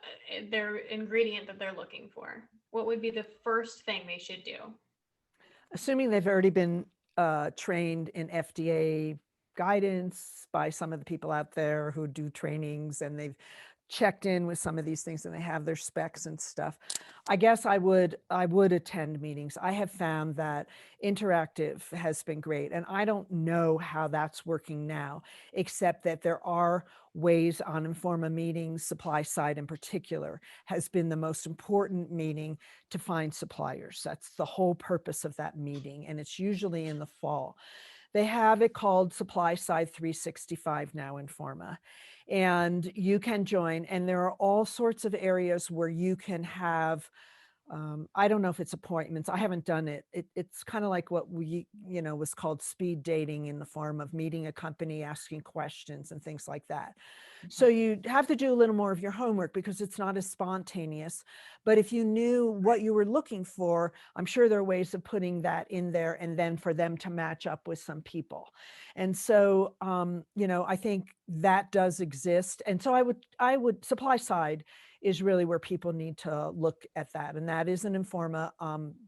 Speaker 2: their ingredient that they're looking for? What would be the first thing they should do?
Speaker 3: Assuming they've already been trained in FDA guidance by some of the people out there who do trainings, and they've checked in with some of these things and they have their specs and stuff. I guess I would attend meetings. I have found that interactive has been great, and I don't know how that's working now, except that there are ways on Informa meetings. Supply side in particular has been the most important meeting to find suppliers. That's the whole purpose of that meeting, and it's usually in the fall. They have it called Supply Side 365 now in Forma, and you can join, and there are all sorts of areas where you can have, I don't know if it's appointments. I haven't done it. It's kind of like what we, was called speed dating, in the form of meeting a company, asking questions and things like that. So you have to do a little more of your homework because it's not as spontaneous. But if you knew what you were looking for, I'm sure there are ways of putting that in there, and then for them to match up with some people. And so, I think that does exist. And so I would supply side is really where people need to look at that. And that is an Informa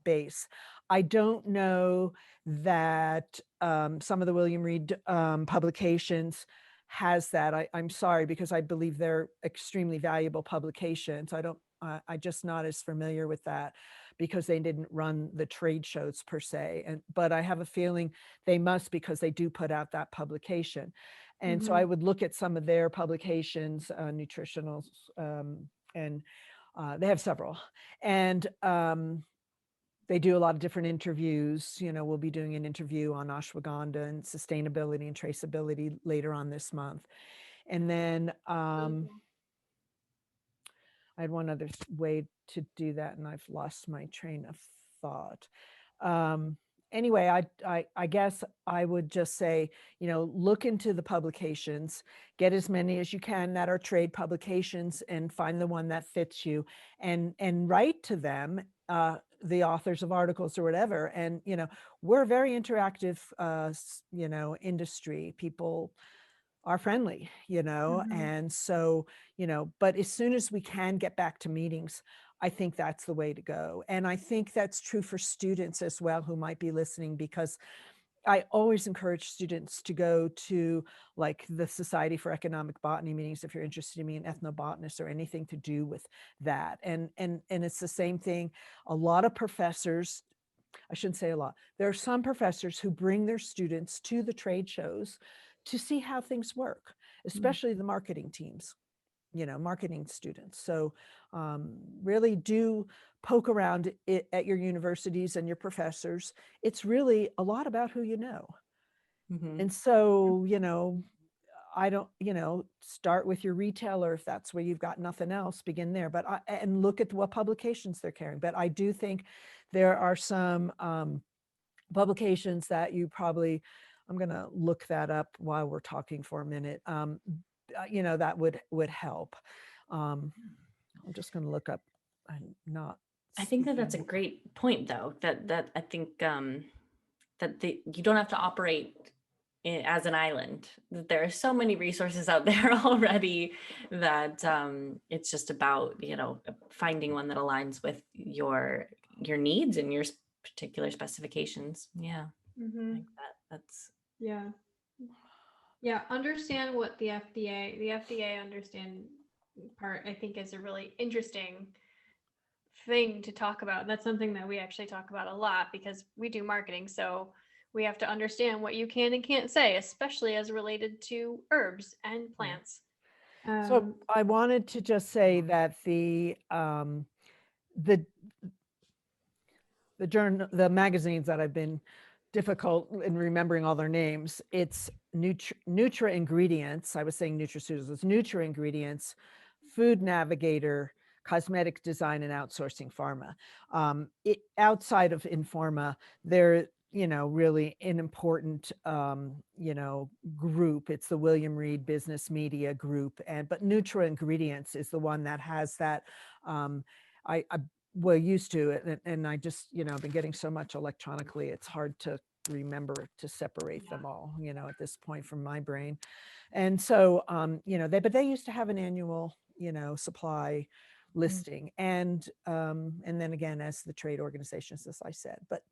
Speaker 3: base. I don't know that some of the William Reed publications has that. I'm sorry, because I believe they're extremely valuable publications. I just not as familiar with that because they didn't run the trade shows per se. But I have a feeling they must, because they do put out that publication. And so I would look at some of their publications, nutritionals, and they have several. And they do a lot of different interviews. We'll be doing an interview on ashwagandha and sustainability and traceability later on this month. And then I had one other way to do that, and I've lost my train of thought. Anyway, I guess I would just say, look into the publications, get as many as you can that are trade publications, and find the one that fits you, and write to them, the authors of articles or whatever. And, we're a very interactive, industry. People are friendly, and so, but as soon as we can get back to meetings, I think that's the way to go. And I think that's true for students as well who might be listening, because I always encourage students to go to, like, the Society for Economic Botany meetings if you're interested in being an ethnobotanist or anything to do with that. And it's the same thing. A lot of professors, I shouldn't say a lot, there are some professors who bring their students to the trade shows to see how things work, especially the marketing teams, marketing students. So really do poke around it at your universities and your professors. It's really a lot about who you know. And so, I don't, start with your retailer if that's where you've got nothing else, begin there. But and look at what publications they're carrying. But I do think there are some publications that you probably, I'm going to look that up while we're talking for a minute, that would help. I'm just going to look up. I'm not.
Speaker 1: I think that that's a great point, though, that I think that you don't have to operate as an island. That there are so many resources out there already that it's just about, finding one that aligns with your needs and your particular specifications. Yeah, I think that's
Speaker 2: yeah. Understand what the FDA understand part, I think, is a really interesting thing to talk about. That's something that we actually talk about a lot because we do marketing. So we have to understand what you can and can't say, especially as related to herbs and plants.
Speaker 3: So I wanted to just say that the magazines that I've been difficult in remembering all their names, it's Nutra Ingredients. I was saying nutraceuticals. It's Nutra Ingredients, Food Navigator, Cosmetic Design, and Outsourcing Pharma. Outside of Informa, there, really an important, group. It's the William Reed Business Media Group, but Neutral Ingredients is the one that has that. I well used to it, and I just, been getting so much electronically, it's hard to remember to separate them all, at this point from my brain. And so, they used to have an annual, supply listing, and then again as the trade organizations, as I said, but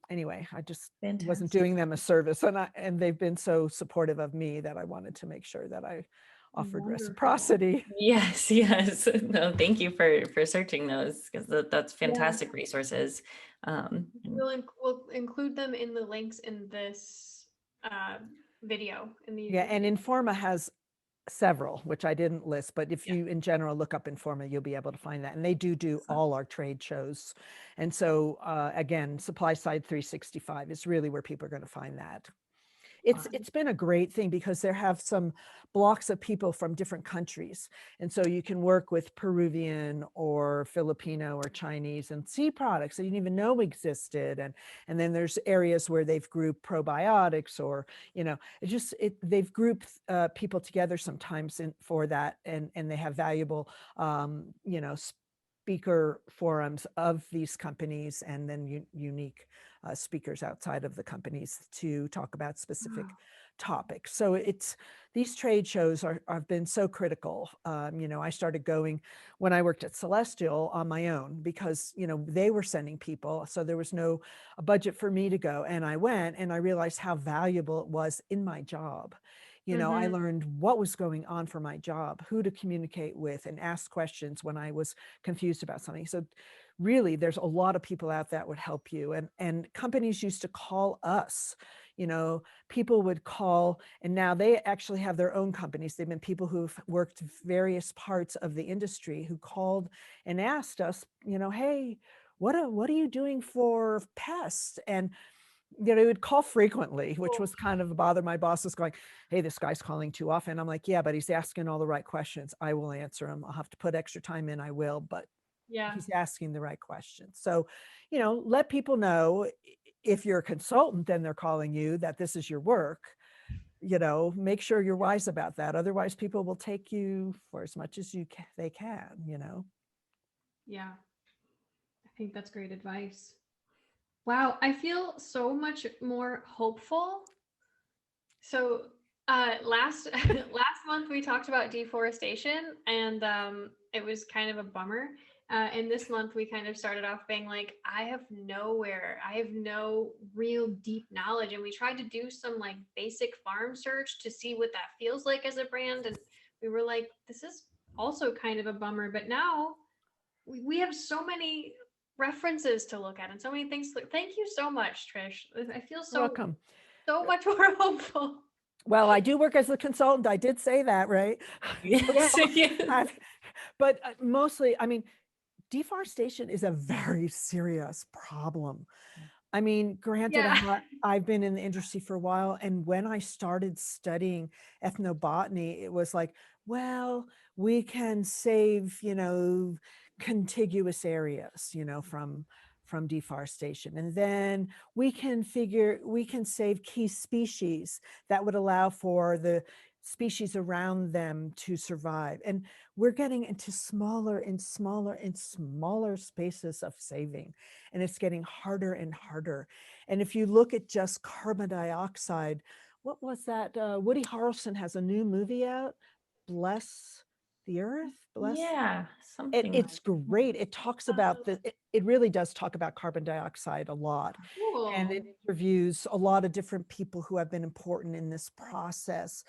Speaker 3: anyway, I just wasn't
Speaker 1: Fantastic.
Speaker 3: doing them a service, and they've been so supportive of me that I wanted to make sure that I offered
Speaker 2: Wonderful.
Speaker 3: reciprocity.
Speaker 1: Yes, yes. No, thank you for searching those, because that's fantastic resources. And
Speaker 2: We'll include them in the links in this video in the
Speaker 3: Yeah,
Speaker 2: YouTube
Speaker 3: and
Speaker 2: video.
Speaker 3: Informa has several, which I didn't list, but if you in general look up Informa, you'll be able to find that. And they do all our trade shows. And so again, Supply Side 365 is really where people are going to find that. It's been a great thing because there have some blocks of people from different countries. And so you can work with Peruvian or Filipino or Chinese and see products that you didn't even know existed. And then there's areas where they've grouped probiotics, or, they've grouped people together sometimes for that. And they have valuable, speaker forums of these companies, and then unique speakers outside of the companies to talk about specific topics. So these trade shows have been so critical. I started going when I worked at Celestial on my own because, they were sending people. So there was no a budget for me to go. And I went, and I realized how valuable it was in my job. I learned what was going on for my job, who to communicate with, and ask questions when I was confused about something. So really, there's a lot of people out that would help you. And companies used to call us, people would call, and now they actually have their own companies. They've been people who've worked various parts of the industry who called and asked us, hey, what are you doing for pests? And he would call frequently, which was kind of a bother. My boss was going, hey, this guy's calling too often. I'm like, yeah, but he's asking all the right questions. I will answer him. I'll have to put extra time in. I will, but he's asking the right questions. So, let people know if you're a consultant and they're calling you that this is your work, make sure you're wise about that. Otherwise, people will take you for as much as they can,
Speaker 2: Yeah, I think that's great advice. Wow, I feel so much more hopeful. So last last month we talked about deforestation, and it was kind of a bummer. And this month we kind of started off being like, I have no real deep knowledge. And we tried to do some like basic farm search to see what that feels like as a brand. And we were like, this is also kind of a bummer. But now we have so many references to look at and so many things. Thank you so much, Trish. I feel
Speaker 3: You're welcome.
Speaker 2: so much more hopeful.
Speaker 3: Well, I do work as a consultant. I did say that, right?
Speaker 1: yes, yes.
Speaker 3: But mostly, I mean, deforestation is a very serious problem. I mean, granted, I've been in the industry for a while, and when I started studying ethnobotany, it was like, well, we can save, contiguous areas, from deforestation. And then we can save key species that would allow for the species around them to survive. And we're getting into smaller and smaller and smaller spaces of saving. And it's getting harder and harder. And if you look at just carbon dioxide, what was that? Woody Harrelson has a new movie out, Bless the Earth.
Speaker 1: Yeah, something.
Speaker 3: It's great. It talks about it really does talk about carbon dioxide a lot. And
Speaker 2: Cool.
Speaker 3: it interviews a lot of different people who have been important in this process,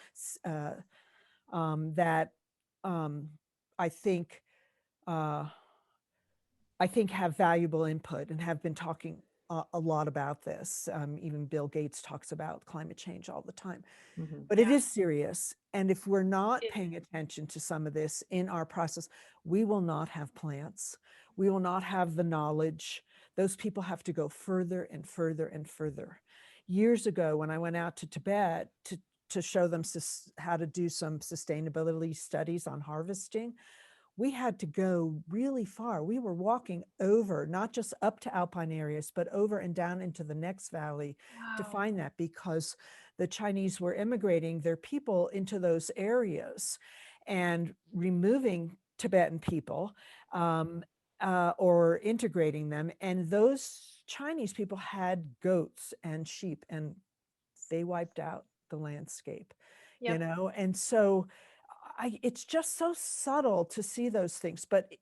Speaker 3: that I think have valuable input and have been talking a lot about this. Even Bill Gates talks about climate change all the time. But it is serious. And if we're not paying attention to some of this in our process, we will not have plants. We will not have the knowledge. Those people have to go further and further and further. Years ago, when I went out to Tibet to show them how to do some sustainability studies on harvesting, we had to go really far. We were walking over, not just up to alpine areas, but over and down into the next valley to
Speaker 2: Wow.
Speaker 3: find that, because the Chinese were immigrating their people into those areas and removing Tibetan people, or integrating them. And those Chinese people had goats and sheep, and they wiped out the landscape,
Speaker 2: Yep.
Speaker 3: and so it's just so subtle to see those things. But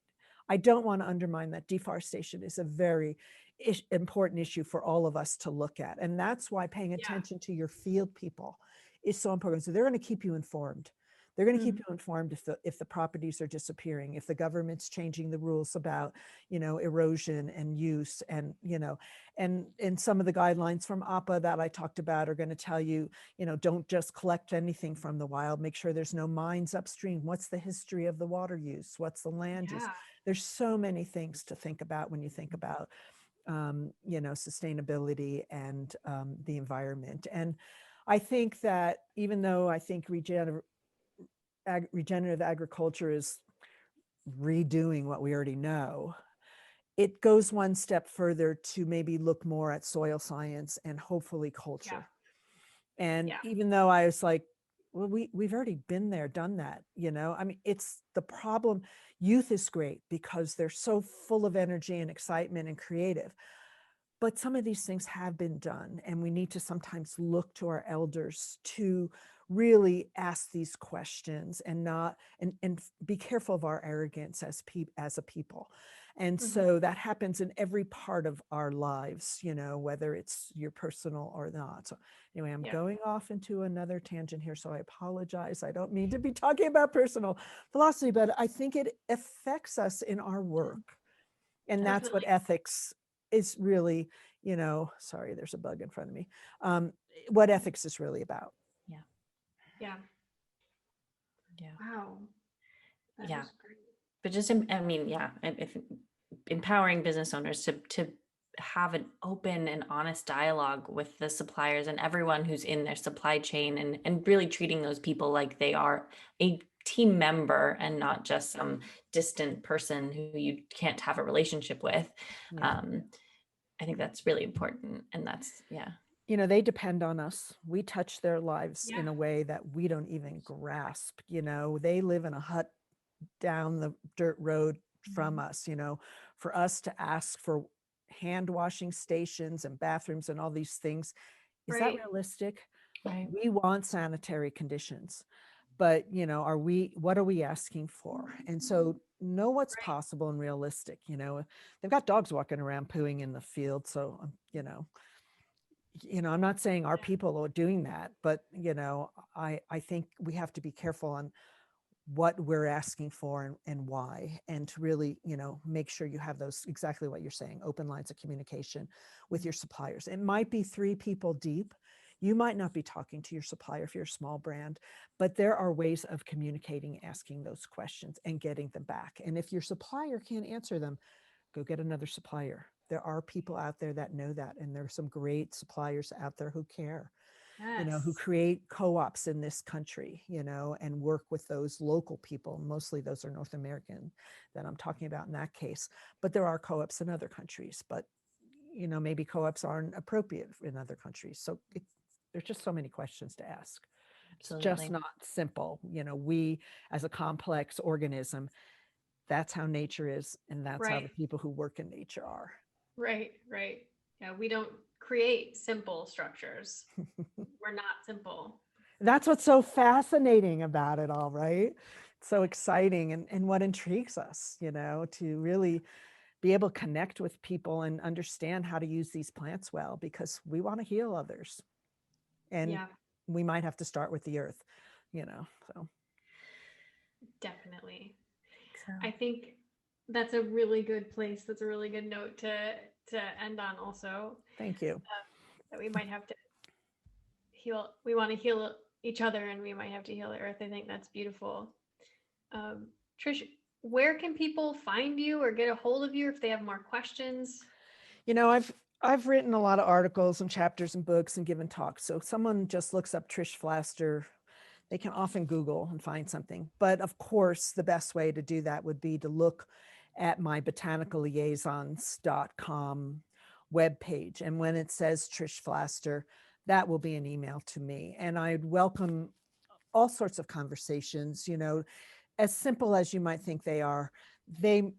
Speaker 3: I don't want to undermine that deforestation is a very important issue for all of us to look at. And that's why paying
Speaker 2: Yeah.
Speaker 3: attention to your field people is so important. So they're going to keep you informed. They're going to keep you informed if the properties are disappearing, if the government's changing the rules about, erosion and use, and, and some of the guidelines from APA that I talked about are going to tell you, don't just collect anything from the wild. Make sure there's no mines upstream. What's the history of the water use? What's the land use?
Speaker 2: Yeah.
Speaker 3: There's so many things to think about when you think about, sustainability and the environment. And I think that even though I think regenerative agriculture is redoing what we already know, it goes one step further to maybe look more at soil science and hopefully culture. And
Speaker 2: Yeah.
Speaker 3: even though I was like, well, we've already been there, done that, I mean, it's the problem. Youth is great because they're so full of energy and excitement and creative. But some of these things have been done, and we need to sometimes look to our elders to really ask these questions and not and be careful of our arrogance as a people. And so that happens in every part of our lives, whether it's your personal or not. So anyway, I'm going off into another tangent here, so I apologize. I don't mean to be talking about personal philosophy, but I think it affects us in our work. And that's what ethics is really, sorry, there's a bug in front of me. What ethics is really about.
Speaker 1: Yeah.
Speaker 2: Yeah.
Speaker 1: Yeah.
Speaker 2: Wow. That
Speaker 1: Yeah.
Speaker 2: is great.
Speaker 1: But just, I mean, yeah, if empowering business owners to have an open and honest dialogue with the suppliers and everyone who's in their supply chain, and really treating those people like they are a team member and not just some distant person who you can't have a relationship with.
Speaker 3: Yeah.
Speaker 1: I think that's really important. And that's, yeah.
Speaker 3: They depend on us. We touch their lives
Speaker 2: Yeah.
Speaker 3: in a way that we don't even grasp. They live in a hut down the dirt road from us. For us to ask for hand washing stations and bathrooms and all these things, is that realistic?
Speaker 1: Right.
Speaker 3: We want sanitary conditions, but what are we asking for? And so know what's possible and realistic. They've got dogs walking around pooing in the field, so I'm not saying our people are doing that, but I think we have to be careful on what we're asking for and why, and to really make sure you have those, exactly what you're saying, open lines of communication with your suppliers. It might be 3 people deep. You might not be talking to your supplier if you're a small brand, but there are ways of communicating, asking those questions and getting them back. And if your supplier can't answer them, go get another supplier. There are people out there that know that, and there are some great suppliers out there who care, who create co-ops in this country, and work with those local people. Mostly those are North American that I'm talking about in that case, but there are co-ops in other countries, but maybe co-ops aren't appropriate in other countries. So there's just so many questions to ask.
Speaker 1: Absolutely.
Speaker 3: It's just not simple. We, as a complex organism, that's how nature is, and that's how the people who work in nature are.
Speaker 2: Right. Yeah, we don't create simple structures. We're not simple.
Speaker 3: That's what's so fascinating about it all, right? So exciting, and what intrigues us, to really be able to connect with people and understand how to use these plants well, because we want to heal others. And we might have to start with the earth, so.
Speaker 2: Definitely.
Speaker 1: So.
Speaker 2: I think that's a really good place. That's a really good note to end on also.
Speaker 3: Thank you.
Speaker 2: That we might have to heal. We want to heal each other, and we might have to heal the earth. I think that's beautiful. Trish, where can people find you or get a hold of you if they have more questions?
Speaker 3: I've written a lot of articles and chapters and books and given talks. So if someone just looks up Trish Flaster, they can often Google and find something. But of course, the best way to do that would be to look at my botanicalliaisons.com webpage. And when it says Trish Flaster, that will be an email to me. And I'd welcome all sorts of conversations, as simple as you might think they are. They,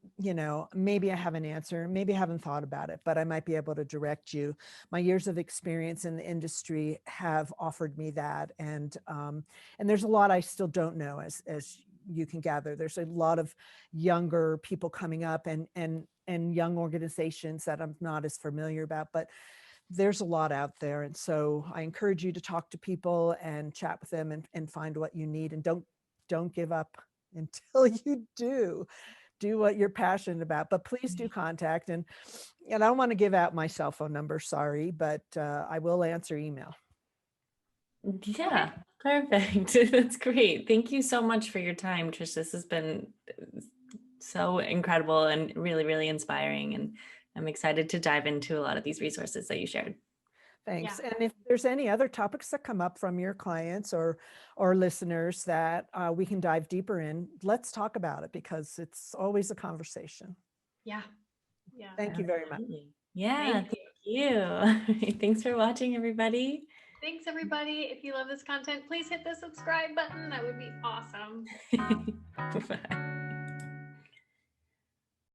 Speaker 3: maybe I have an answer, maybe I haven't thought about it, but I might be able to direct you. My years of experience in the industry have offered me that. And there's a lot I still don't know, as you can gather. There's a lot of younger people coming up and young organizations that I'm not as familiar about, but there's a lot out there. And so I encourage you to talk to people and chat with them and find what you need. And don't give up until you do what you're passionate about. But please do contact. And I don't want to give out my cell phone number, sorry, but I will answer email.
Speaker 1: Yeah, perfect. That's great. Thank you so much for your time, Trish. This has been so incredible and really, really inspiring. And I'm excited to dive into a lot of these resources that you shared.
Speaker 3: Thanks.
Speaker 2: Yeah.
Speaker 3: And if there's any other topics that come up from your clients or listeners that we can dive deeper in, let's talk about it, because it's always a conversation.
Speaker 2: Yeah. Yeah.
Speaker 3: Thank you very much.
Speaker 1: Absolutely. Yeah,
Speaker 2: Thank
Speaker 1: thank you. Thanks for watching, everybody.
Speaker 2: Thanks, everybody. If you love this content, please hit the subscribe button. That would be awesome.
Speaker 1: Bye.